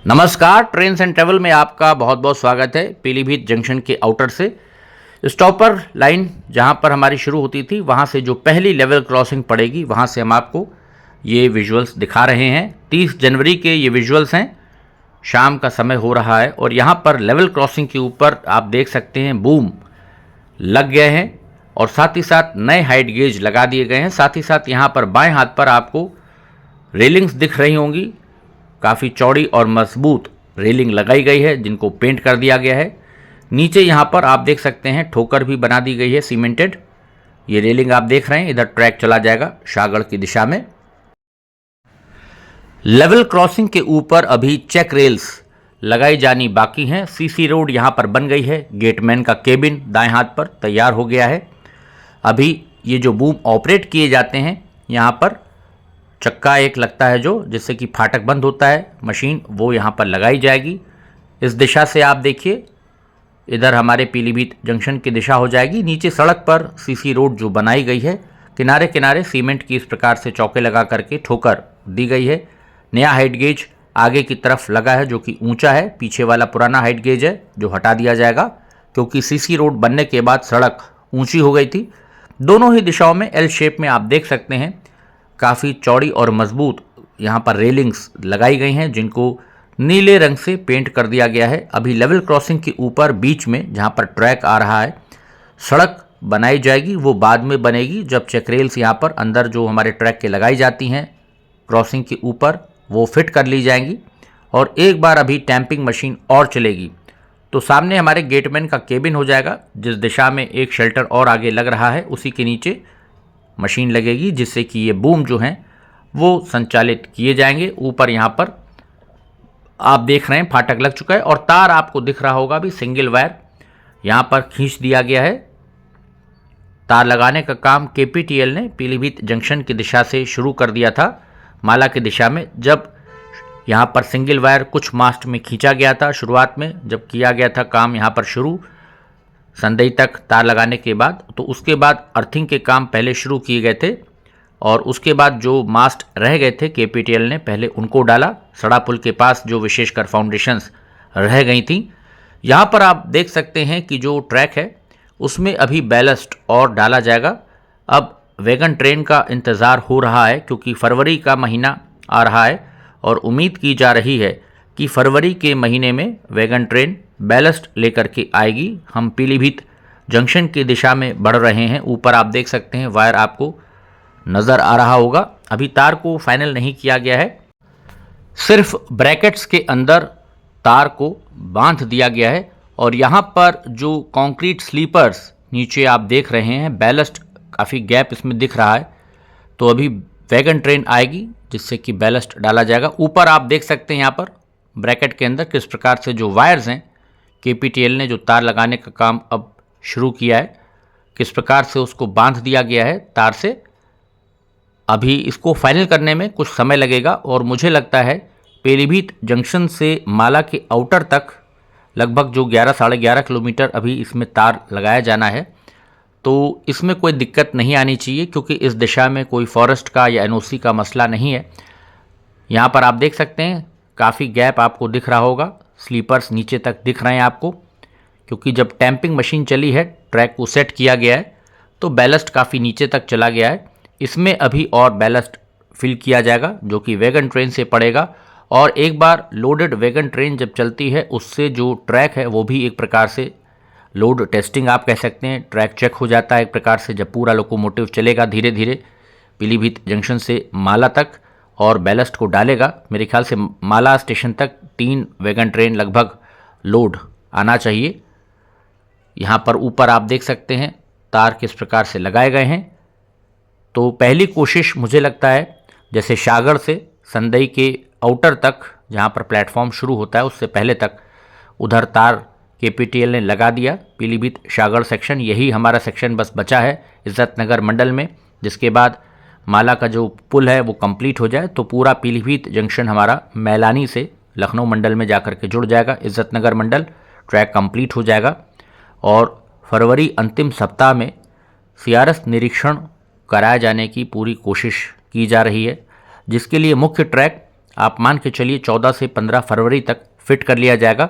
नमस्कार, trains and travel में आपका बहुत बहुत स्वागत है। पीलीभीत जंक्शन के आउटर से स्टॉपर लाइन जहां पर हमारी शुरू होती थी, वहां से जो पहली लेवल क्रॉसिंग पड़ेगी, वहां से हम आपको ये विजुअल्स दिखा रहे हैं। 30 जनवरी के ये विजुअल्स हैं, शाम का समय हो रहा है और यहाँ पर लेवल क्रॉसिंग के ऊपर आप देख सकते हैं बूम लग गए हैं और साथ ही साथ नए हाइट गेज लगा दिए गए हैं। साथ ही साथ यहाँ पर बाएं हाथ पर आपको रेलिंग्स दिख रही होंगी, काफ़ी चौड़ी और मजबूत रेलिंग लगाई गई है जिनको पेंट कर दिया गया है। नीचे यहाँ पर आप देख सकते हैं ठोकर भी बना दी गई है सीमेंटेड। ये रेलिंग आप देख रहे हैं, इधर ट्रैक चला जाएगा शाहगढ़ की दिशा में। लेवल क्रॉसिंग के ऊपर अभी चेक रेल्स लगाई जानी बाकी हैं। सीसी रोड यहाँ पर बन गई है। गेटमैन का केबिन दाएं हाथ पर तैयार हो गया है। अभी ये जो बूम ऑपरेट किए जाते हैं, यहाँ पर चक्का एक लगता है जो जिससे कि फाटक बंद होता है मशीन, वो यहाँ पर लगाई जाएगी। इस दिशा से आप देखिए, इधर हमारे पीलीभीत जंक्शन की दिशा हो जाएगी। नीचे सड़क पर सीसी रोड जो बनाई गई है, किनारे किनारे सीमेंट की इस प्रकार से चौके लगा करके ठोकर दी गई है। नया हाइट गेज आगे की तरफ लगा है जो कि ऊंचा है। पीछे वाला पुराना हाइट गेज है जो हटा दिया जाएगा क्योंकि सीसी रोड बनने के बाद सड़क ऊंची हो गई थी। दोनों ही दिशाओं में एल शेप में आप देख सकते हैं काफ़ी चौड़ी और मजबूत यहाँ पर रेलिंग्स लगाई गई हैं जिनको नीले रंग से पेंट कर दिया गया है। अभी लेवल क्रॉसिंग के ऊपर बीच में जहाँ पर ट्रैक आ रहा है, सड़क बनाई जाएगी, वो बाद में बनेगी जब चेक रेल्स यहाँ पर अंदर जो हमारे ट्रैक के लगाई जाती हैं क्रॉसिंग के ऊपर, वो फिट कर ली जाएंगी। और एक बार अभी टैंपिंग मशीन और चलेगी तो सामने हमारे गेटमैन का केबिन हो जाएगा। जिस दिशा में एक शेल्टर और आगे लग रहा है, उसी के नीचे मशीन लगेगी जिससे कि ये बूम जो हैं वो संचालित किए जाएंगे। ऊपर यहाँ पर आप देख रहे हैं फाटक लग चुका है और तार आपको दिख रहा होगा भी, सिंगल वायर यहाँ पर खींच दिया गया है। तार लगाने का काम केपीटीएल ने पीलीभीत जंक्शन की दिशा से शुरू कर दिया था माला की दिशा में। जब यहाँ पर सिंगल वायर कुछ मास्ट में खींचा गया था, शुरुआत में जब किया गया था काम यहाँ पर शुरू संदई तक तार लगाने के बाद, तो उसके बाद अर्थिंग के काम पहले शुरू किए गए थे और उसके बाद जो मास्ट रह गए थे केपीटीएल ने पहले उनको डाला। सड़ा पुल के पास जो विशेषकर फाउंडेशंस रह गई थी, यहाँ पर आप देख सकते हैं कि जो ट्रैक है उसमें अभी बैलस्ट और डाला जाएगा। अब वैगन ट्रेन का इंतज़ार हो रहा है क्योंकि फरवरी का महीना आ रहा है और उम्मीद की जा रही है कि फरवरी के महीने में वैगन ट्रेन बैलस्ट लेकर के आएगी। हम पीलीभीत जंक्शन की दिशा में बढ़ रहे हैं। ऊपर आप देख सकते हैं वायर आपको नज़र आ रहा होगा। अभी तार को फाइनल नहीं किया गया है, सिर्फ ब्रैकेट्स के अंदर तार को बांध दिया गया है। और यहाँ पर जो कंक्रीट स्लीपर्स नीचे आप देख रहे हैं, बैलस्ट काफ़ी गैप इसमें दिख रहा है, तो अभी वैगन ट्रेन आएगी जिससे कि बैलस्ट डाला जाएगा। ऊपर आप देख सकते हैं यहाँ पर ब्रैकेट के अंदर किस प्रकार से जो वायर्स हैं, केपीटीएल ने जो तार लगाने का काम अब शुरू किया है, किस प्रकार से उसको बांध दिया गया है तार से। अभी इसको फाइनल करने में कुछ समय लगेगा और मुझे लगता है पीलीभीत जंक्शन से माला के आउटर तक लगभग जो 11 साढ़े 11 किलोमीटर अभी इसमें तार लगाया जाना है, तो इसमें कोई दिक्कत नहीं आनी चाहिए क्योंकि इस दिशा में कोई फॉरेस्ट का या एनओसी का मसला नहीं है। यहाँ पर आप देख सकते हैं काफ़ी गैप आपको दिख रहा होगा, स्लीपर्स नीचे तक दिख रहे हैं आपको क्योंकि जब टैंपिंग मशीन चली है, ट्रैक को सेट किया गया है, तो बैलस्ट काफ़ी नीचे तक चला गया है। इसमें अभी और बैलस्ट फिल किया जाएगा जो कि वैगन ट्रेन से पड़ेगा। और एक बार लोडेड वैगन ट्रेन जब चलती है, उससे जो ट्रैक है वो भी एक प्रकार से लोड टेस्टिंग आप कह सकते हैं, ट्रैक चेक हो जाता है एक प्रकार से जब पूरा लोकोमोटिव चलेगा धीरे धीरे पीलीभीत जंक्शन से माला तक और बैलस्ट को डालेगा। मेरे ख्याल से माला स्टेशन तक 3 वैगन ट्रेन लगभग लोड आना चाहिए। यहाँ पर ऊपर आप देख सकते हैं तार किस प्रकार से लगाए गए हैं। तो पहली कोशिश मुझे लगता है जैसे शाहगढ़ से संदई के आउटर तक जहाँ पर प्लेटफॉर्म शुरू होता है उससे पहले तक उधर तार केपीटीएल ने लगा दिया। पीलीभीत शाहगढ़ सेक्शन, यही हमारा सेक्शन बस बचा है इज्जतनगर मंडल में। जिसके बाद माला का जो पुल है वो कंप्लीट हो जाए तो पूरा पीलीभीत जंक्शन हमारा मैलानी से लखनऊ मंडल में जाकर के जुड़ जाएगा। इज्जतनगर मंडल ट्रैक कंप्लीट हो जाएगा और फरवरी अंतिम सप्ताह में सीआरएस निरीक्षण कराए जाने की पूरी कोशिश की जा रही है, जिसके लिए मुख्य ट्रैक आप मान के चलिए 14 से 15 फरवरी तक फिट कर लिया जाएगा।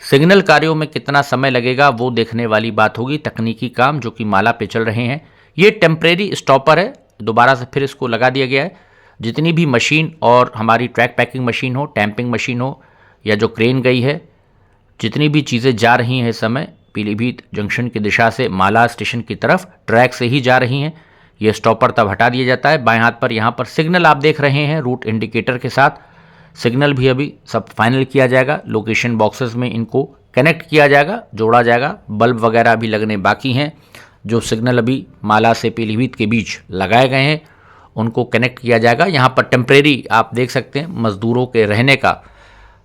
सिग्नल कार्यों में कितना समय लगेगा वो देखने वाली बात होगी। तकनीकी काम जो कि माला पे चल रहे हैं, ये टेम्परेरी स्टॉपर है, दोबारा से फिर इसको लगा दिया गया है। जितनी भी मशीन और हमारी ट्रैक पैकिंग मशीन हो, टैंपिंग मशीन हो या जो क्रेन गई है, जितनी भी चीज़ें जा रही हैं इस समय पीलीभीत जंक्शन की दिशा से माला स्टेशन की तरफ ट्रैक से ही जा रही हैं। ये स्टॉपर तब हटा दिया जाता है। बाएं हाथ पर यहाँ पर सिग्नल आप देख रहे हैं रूट इंडिकेटर के साथ। सिग्नल भी अभी सब फाइनल किया जाएगा। लोकेशन बॉक्सेस में इनको कनेक्ट किया जाएगा, जोड़ा जाएगा। बल्ब वगैरह भी लगने बाकी हैं। जो सिग्नल अभी माला से पीलीभीत के बीच लगाए गए हैं उनको कनेक्ट किया जाएगा। यहाँ पर टेम्परेरी आप देख सकते हैं मज़दूरों के रहने का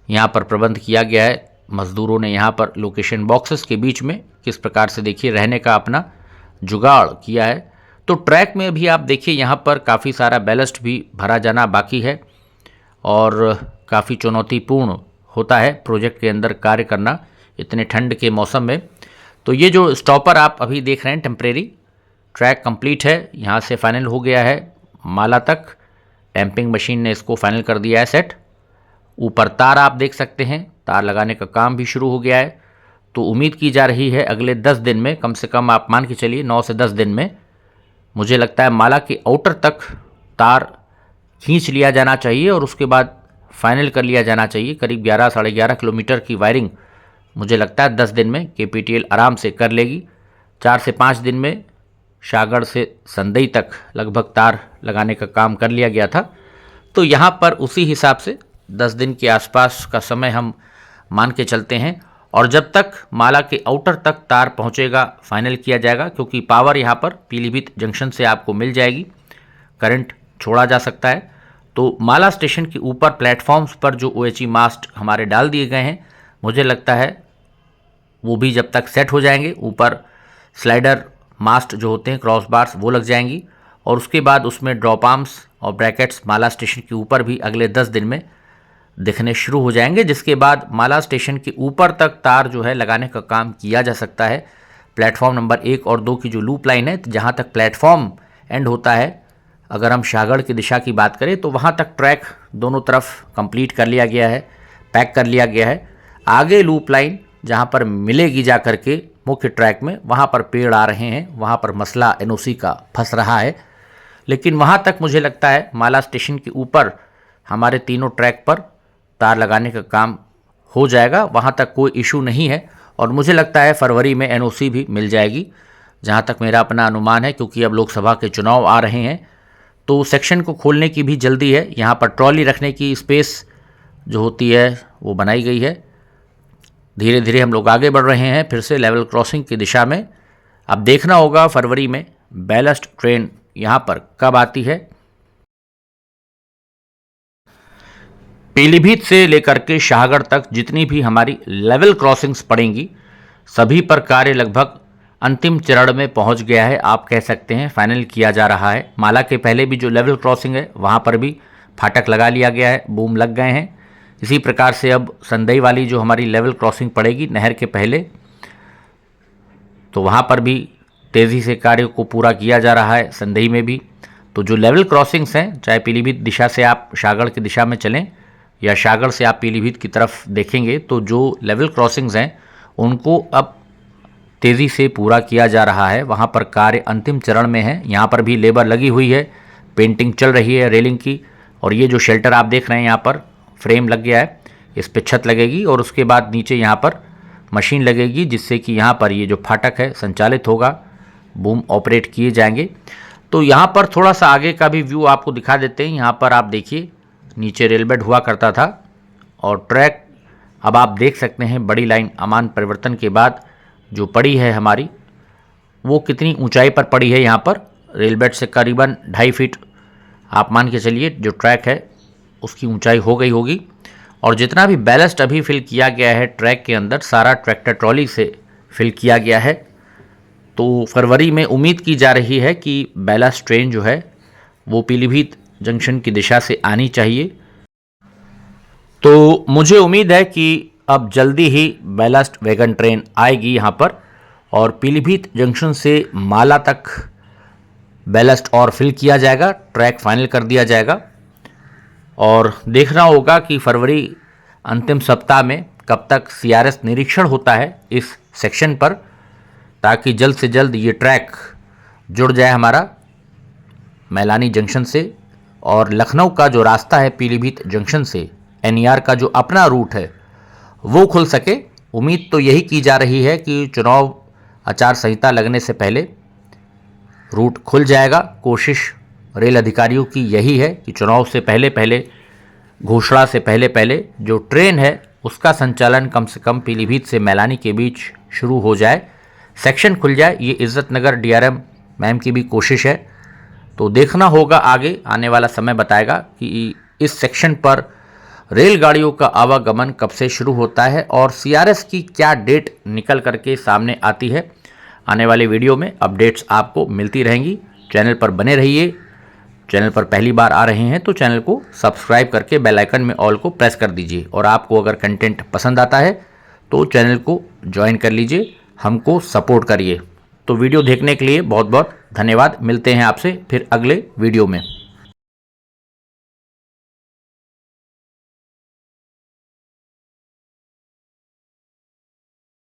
यहाँ पर प्रबंध किया गया है। मज़दूरों ने यहाँ पर लोकेशन बॉक्सेस के बीच में किस प्रकार से देखिए रहने का अपना जुगाड़ किया है। तो ट्रैक में भी आप देखिए यहाँ पर काफ़ी सारा बैलस्ट भी भरा जाना बाकी है और काफ़ी चुनौतीपूर्ण होता है प्रोजेक्ट के अंदर कार्य करना इतने ठंड के मौसम में। तो ये जो स्टॉपर आप अभी देख रहे हैं टेम्परेरी, ट्रैक कंप्लीट है, यहाँ से फाइनल हो गया है माला तक। टैंपिंग मशीन ने इसको फाइनल कर दिया है सेट। ऊपर तार आप देख सकते हैं, तार लगाने का काम भी शुरू हो गया है। तो उम्मीद की जा रही है अगले 10 दिन में, कम से कम आप मान के चलिए 9 से 10 दिन में, मुझे लगता है माला के आउटर तक तार खींच लिया जाना चाहिए और उसके बाद फाइनल कर लिया जाना चाहिए। करीब 11 साढ़े 11 किलोमीटर की वायरिंग मुझे लगता है 10 दिन में KPTL आराम से कर लेगी। 4 से 5 दिन में शाहगढ़ से संदई तक लगभग तार लगाने का काम कर लिया गया था। तो यहाँ पर उसी हिसाब से 10 दिन के आसपास का समय हम मान के चलते हैं। और जब तक माला के आउटर तक तार पहुँचेगा फाइनल किया जाएगा, क्योंकि पावर यहाँ पर पीलीभीत जंक्शन से आपको मिल जाएगी, करंट छोड़ा जा सकता है। तो माला स्टेशन के ऊपर प्लेटफॉर्म्स पर जो OHE मास्ट हमारे डाल दिए गए हैं, मुझे लगता है वो भी जब तक सेट हो जाएंगे, ऊपर स्लाइडर मास्ट जो होते हैं क्रॉस बार्स वो लग जाएंगी और उसके बाद उसमें ड्रॉप आर्म्स और ब्रैकेट्स माला स्टेशन के ऊपर भी अगले 10 दिन में दिखने शुरू हो जाएंगे। जिसके बाद माला स्टेशन के ऊपर तक तार जो है लगाने का काम किया जा सकता है। प्लेटफॉर्म नंबर 1 और 2 की जो लूप लाइन है, जहाँ तक प्लेटफॉर्म एंड होता है, अगर हम शाहगढ़ की दिशा की बात करें तो वहाँ तक ट्रैक दोनों तरफ कंप्लीट कर लिया गया है, पैक कर लिया गया है। आगे लूप लाइन जहाँ पर मिलेगी जा करके मुख्य ट्रैक में, वहाँ पर पेड़ आ रहे हैं, वहाँ पर मसला NOC का फंस रहा है। लेकिन वहाँ तक मुझे लगता है माला स्टेशन के ऊपर हमारे तीनों ट्रैक पर तार लगाने का काम हो जाएगा, वहाँ तक कोई इशू नहीं है। और मुझे लगता है फरवरी में NOC भी मिल जाएगी, जहाँ तक मेरा अपना अनुमान है, क्योंकि अब लोकसभा के चुनाव आ रहे हैं तो सेक्शन को खोलने की भी जल्दी है। यहाँ पर ट्रॉली रखने की स्पेस जो होती है वो बनाई गई है। धीरे धीरे हम लोग आगे बढ़ रहे हैं फिर से लेवल क्रॉसिंग की दिशा में। अब देखना होगा फरवरी में बैलस्ट ट्रेन यहाँ पर कब आती है। पीलीभीत से लेकर के शाहगढ़ तक जितनी भी हमारी लेवल क्रॉसिंग्स पड़ेंगी, सभी पर कार्य लगभग अंतिम चरण में पहुंच गया है, आप कह सकते हैं फाइनल किया जा रहा है। माला के पहले भी जो लेवल क्रॉसिंग है वहां पर भी फाटक लगा लिया गया है, बूम लग गए हैं। इसी प्रकार से अब संदई वाली जो हमारी लेवल क्रॉसिंग पड़ेगी नहर के पहले, तो वहाँ पर भी तेज़ी से कार्य को पूरा किया जा रहा है, संदई में भी। तो जो लेवल क्रॉसिंग्स हैं, चाहे पीलीभीत दिशा से आप शाहगढ़ की दिशा में चलें या शाहगढ़ से आप पीलीभीत की तरफ देखेंगे, तो जो लेवल क्रॉसिंग्स हैं उनको अब तेज़ी से पूरा किया जा रहा है। वहाँ पर कार्य अंतिम चरण में है। यहाँ पर भी लेबर लगी हुई है, पेंटिंग चल रही है रेलिंग की। और ये जो शेल्टर आप देख रहे हैं यहाँ पर फ्रेम लग गया है, इस पे छत लगेगी और उसके बाद नीचे यहाँ पर मशीन लगेगी, जिससे कि यहाँ पर ये जो फाटक है संचालित होगा, बूम ऑपरेट किए जाएंगे। तो यहाँ पर थोड़ा सा आगे का भी व्यू आपको दिखा देते हैं। यहाँ पर आप देखिए नीचे रेल बेड हुआ करता था और ट्रैक अब आप देख सकते हैं बड़ी लाइन अमान परिवर्तन के बाद जो पड़ी है हमारी, वो कितनी ऊंचाई पर पड़ी है। यहाँ पर रेल बेड से करीबन 2.5 फीट आप मान के चलिए जो ट्रैक है उसकी ऊंचाई हो गई होगी। और जितना भी बैलस्ट अभी फिल किया गया है ट्रैक के अंदर, सारा ट्रैक्टर ट्रॉली से फिल किया गया है। तो फरवरी में उम्मीद की जा रही है कि बैलस्ट ट्रेन जो है वो पीलीभीत जंक्शन की दिशा से आनी चाहिए। तो मुझे उम्मीद है कि अब जल्दी ही बैलस्ट वैगन ट्रेन आएगी यहाँ पर और पीलीभीत जंक्शन से माला तक बैलस्ट और फिल किया जाएगा, ट्रैक फाइनल कर दिया जाएगा। और देखना होगा कि फरवरी अंतिम सप्ताह में कब तक सीआरएस निरीक्षण होता है इस सेक्शन पर, ताकि जल्द से जल्द ये ट्रैक जुड़ जाए हमारा मैलानी जंक्शन से, और लखनऊ का जो रास्ता है पीलीभीत जंक्शन से एनईआर का जो अपना रूट है वो खुल सके। उम्मीद तो यही की जा रही है कि चुनाव आचार संहिता लगने से पहले रूट खुल जाएगा। कोशिश रेल अधिकारियों की यही है कि चुनाव से पहले पहले, घोषणा से पहले पहले जो ट्रेन है उसका संचालन कम से कम पीलीभीत से मैलानी के बीच शुरू हो जाए, सेक्शन खुल जाए। ये इज्जत नगर डीआरएम मैम की भी कोशिश है। तो देखना होगा, आगे आने वाला समय बताएगा कि इस सेक्शन पर रेलगाड़ियों का आवागमन कब से शुरू होता है और सीआरएस की क्या डेट निकल करके सामने आती है। आने वाले वीडियो में अपडेट्स आपको मिलती रहेंगी। चैनल पर बने रहिए। चैनल पर पहली बार आ रहे हैं तो चैनल को सब्सक्राइब करके बेल आइकन में ऑल को प्रेस कर दीजिए, और आपको अगर कंटेंट पसंद आता है तो चैनल को ज्वाइन कर लीजिए, हमको सपोर्ट करिए। तो वीडियो देखने के लिए बहुत बहुत धन्यवाद। मिलते हैं आपसे फिर अगले वीडियो में।